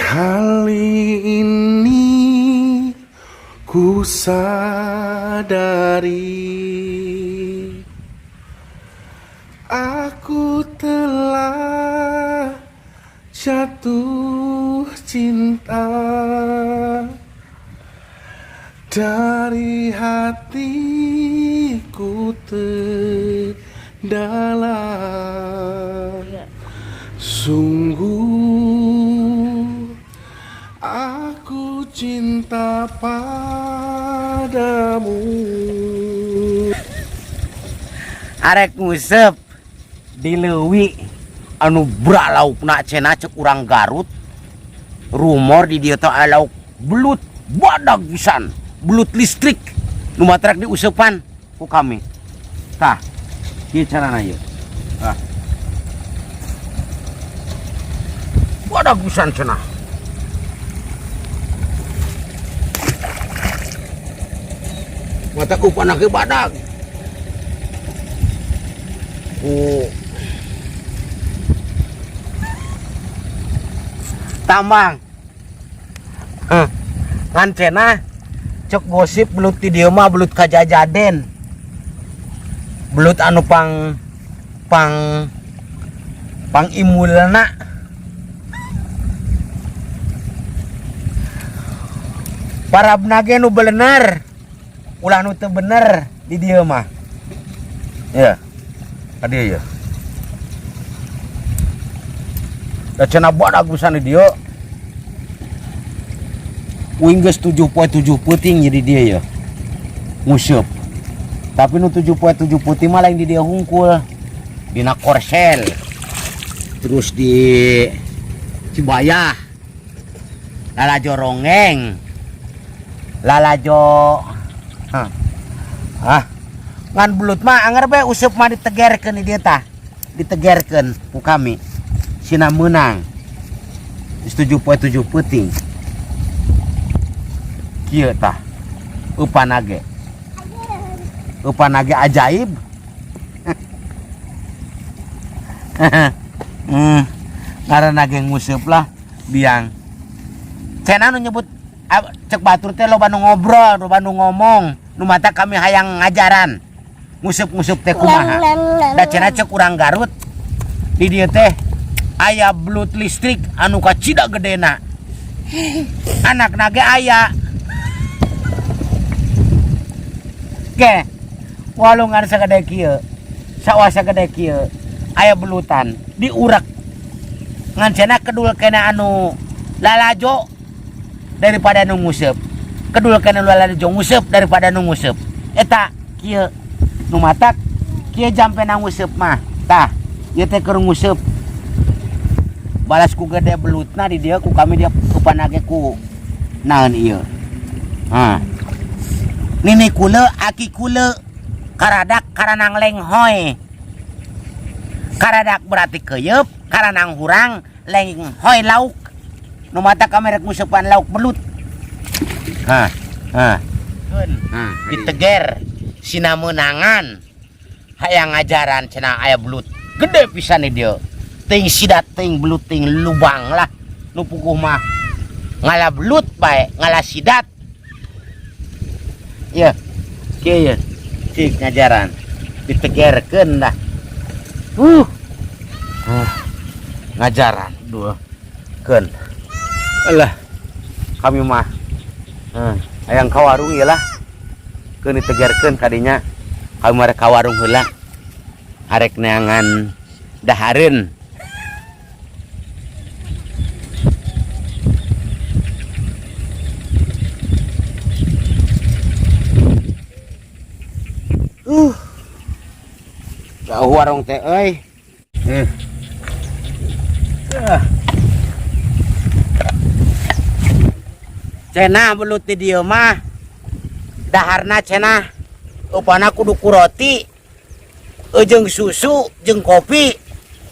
Kali ini ku sadari aku telah jatuh cinta dari hatiku terdalam. Sungguh aku cinta padamu. Arek ngusep di leuwi anu bralaukna cenah cek urang Garut. Rumor di dieu teh aya lauk belut badag pisan, belut listrik nu matrak diusepan ku kami. Tah, kieu carana ieu. Tah. Badag pisan cenah. Mata ku panake badag. Tambang ngan cenah cek gosip belut di dieu mah belut kajajaden, belut anu pang imulna. Parabna ge nu bener ulah nu teu bener di dieu mah ya tadi ya. Da cenah badag pisan di dieu. Uing geus 7.7 peuting jadi dia ya. Nguseup. Tapi nu 7.7 peuting mah lain di dia hungkul. Dina Korsel. Terus di Cibayah. Lalajo Ronggeng. Lalajo ngan belut mah anger bae useup mah ditegerkeun di dieu tah. Ditegerkeun ku kami. Sina menang 7.7 peuting. Kieu tah upanage ajaib. Ngaranna ge nguseup lah biang. Cenah nu nyebut cek batur teh loba nu ngobrol, loba nu ngomong, nu mata kami hayang ngajaran. Nguseup teh kumaha. Da cenah cek urang Garut di dieu teh aya belut listrik anu kacida gedena. Anakna ge aya. Ge, walungan sagede kieu, sawah sagede kieu, aya belutan diurek. Ngan cenah kedul kena anu lalajo daripada nu nguseup. Kedul kena lalajo nguseup daripada nu nguseup. Eta kieu nu matak kieu jampena nguseup mah. Tah, ieu teh keur nguseup. Balas ku gede belutna di dieu ku kami dia kupanage ku naon ieu. Nini kule, aki kule, karadak karanang lenghoy. Karadak berarti keyeup, karanang hurang lenghoy lauk. Nu mata kami rek nguseupan lauk belut. Diteger sina meunangan. Hayang ngajaran cenah aya belut gede pisan di dieu. Ting sidat, ting belut, ting lubang lah. Nu puguh mah ngala belut bae, ngala sidat. Ya, kieu cik ngajaran ditegerkeun dah. Ngajaran keun. Alah, kami mah hayang ka warung ieu lah. Keun ditegerkeun kadinya. Kami mah ka warung heula. Arek neangan dahareun. Jauh warung teh euy. Cenah belut di dieu mah daharna cenah upana kudu ku roti jeung susu jeung kopi.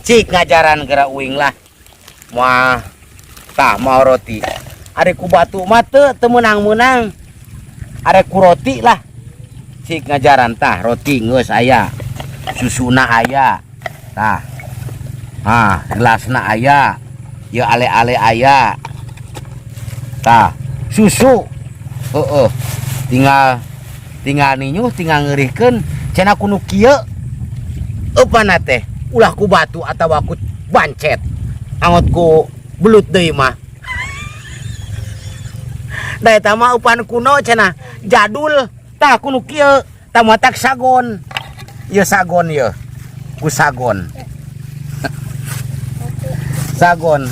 Cik ngajaran geura uing lah. Moal tah mau roti. Are ku batu mah teu meunang-meunang. Are ku roti lah. Cik ngajaran tah roti geus aya. Susuna aya. Tah. Gelasna aya. Ieu ale-ale aya. Tah, susu. Tinggal ninyuh tinggal ngeurihkeun cenah kudu kieu. Upana teh ulah ku batu atawa ku bancet. Angot ku belut deui mah. Da eta mah upan kuno cenah jadul. Tah kudu kieu, tah mah tak sagon. Ieu sagon ieu. Ku sagon. Sagon.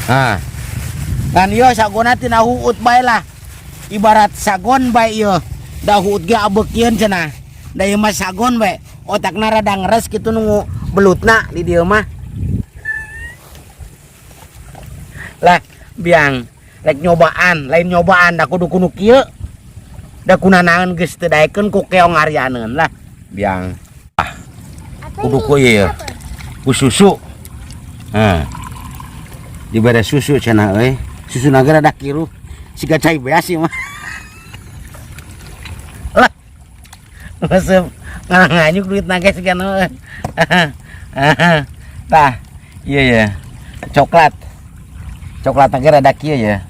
Nah. Kan ieu sagona tina huut bae lah. Ibarat sagon bae ieu. Da huut ge abeukeun cenah. Da ieu mah sagon bae. Otakna rada ngeres kitu nu belutna di dieu mah. Lah biang rek nyobaan, lain nyobaan da kudu kieu. Da kunanaeun geus teu daekeun ku keong aryaneun lah. Biang. Kudu ku ieu. Ku susu. Dibere susu cenah euy. Susu naga rada kiru. Siga cai beas ieu mah. Lah. Masuk nganyuk duit naga siga naon. Tah, ieu ya. Coklat. Coklat naga rada kieu ya.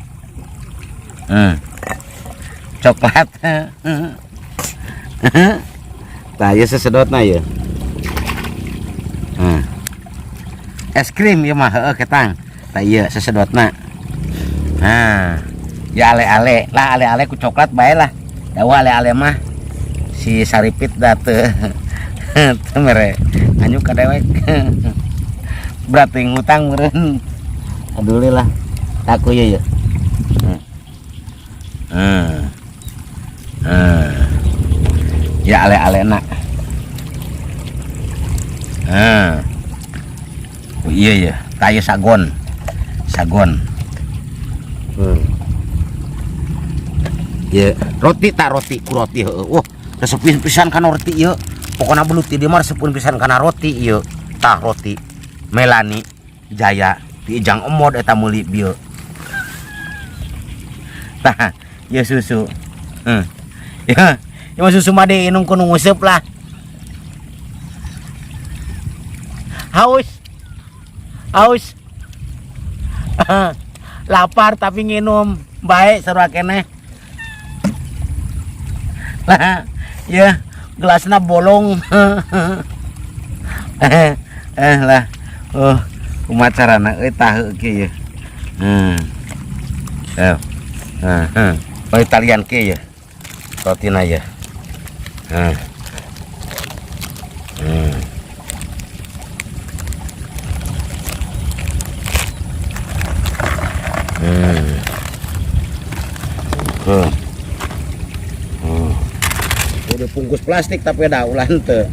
Coklat. Tah, ieu sesedotna ieu. Es krim ieu mah heueuh ketang. Tah ieu sesedotna. Nah, ya ale-ale lah, ale-ale ku coklat bae lah. Dawa ale-ale mah si saripit da teu teu mere anyuk ka dewek. Berat ting hutang meureun. Aduli lah. Aku ieu. Ya ale-alena. Oh iya ya, kayak sagon. Ya, roti tak roti, ku roti heueuh. Wah, resepin pisan kana roti ieu. Pokona belut di dieu mah resepin pisan kana roti ieu. Tah roti Melani Jaya di Ijang Emod eta meuli bieu. Tah, ieu susu. Ya, ieu susu mah deui inung kudu nguseup lah. Haus. Lapar tapi nginum baik sarua keneh. Lah, ya gelasna bolong. Lah. Oh, kumaha carana euy tah kieu ye. Oh, Italian kieu ye. Rotina ye. Udah bungkus plastik tapi ada ulah henteu.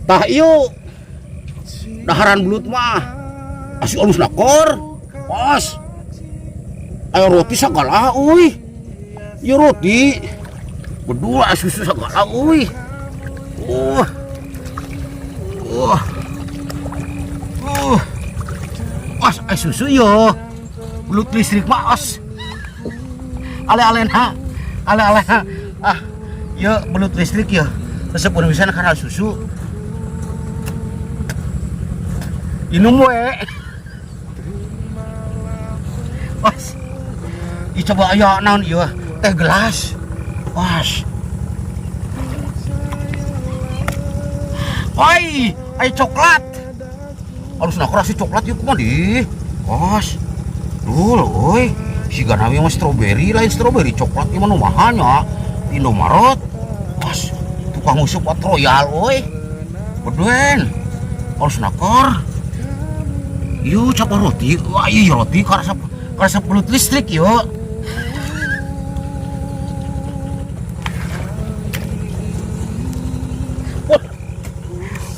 Tah ieu daharan belut mah asli alus nakor. Pas ayo roti sagala euy. Ieu roti berdua susu sagala euy. Pas susu yo belut listrik mah os. Ale-alena ieu belut listrik ya. Resep pisan kana susu. Inum we. Was. Coba aya naon ieu? Teh gelas. Was. Oi, aya coklat. Alusna kerasi coklat ieu kumaha di? Was. Duh, euy. Sigana mah stroberi lain stroberi coklat ieu mah nu mahal nya. Di Indomaret. Was. Tukang usup Royal euy. Beduen. Alusna kor. Yuk coba roti. Wah iya roti karasa belut listrik yuk.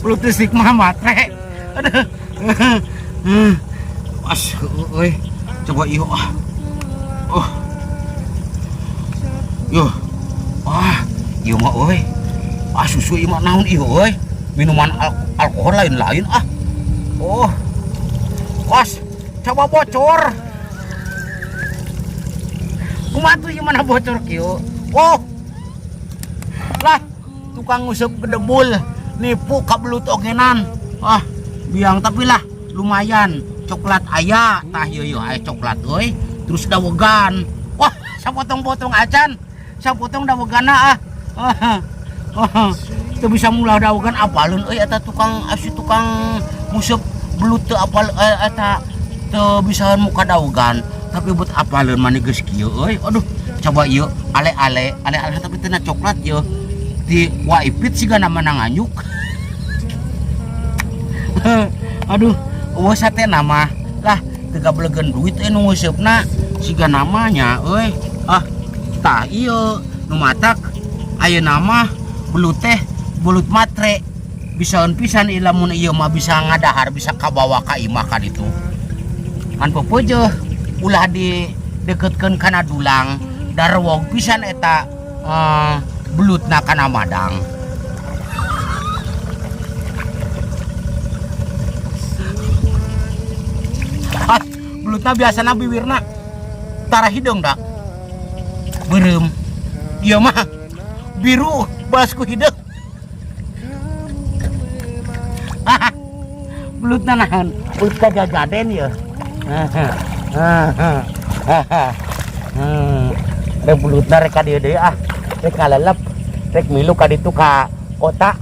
Belut listrik mah matre. Aduh. As, euy. Coba yuk. Oh. Yo. Ieu mah euy. Susu ieu mah naon ieu euy? Minuman alkohol lain-lain ah. Oh. Bos, coba bocor. Kumaha tuh ieu mana bocor kieu? Oh. Lah, tukang nguseup gedebul, nipu ka belut ogenan. Biang tapi lah lumayan. Coklat aya, tah ieu aya coklat euy. Terus dawegan. Wah, sapotong-potong acan. Sapotong dawegana Teu bisa mulah dawegan apaleun euy eta tukang nguseup belut teu apal eta teu bisa muka dawegan tapi buat apaleun mani geus kieu euy. Aduh, coba ieu ale-ale tapi teu na coklat ieu. Ti waipit siga namana nganyuk. Aduh, eueuh sate nama lah teu gablegeun duit nu ngeuseupna siga namanya euy. Tah ieu nu matak ayeuna mah belut teh belut matre. Bisaeun pisan lamun ieu mah bisa ngadahar bisa kabawa ka imah ka ditu. Kan pepeujeuh ulah dideketkeun kana dulang darwog pisan eta belutna kana madang. Belutna biasana bibirna tara hidung dak beureum. Ieu mah biru balas ku hideung. Belutna naon? Belut kajajaden ya. Da belutna rek ka dieu deui rek kalelep, rek milu ka ditu ka kota.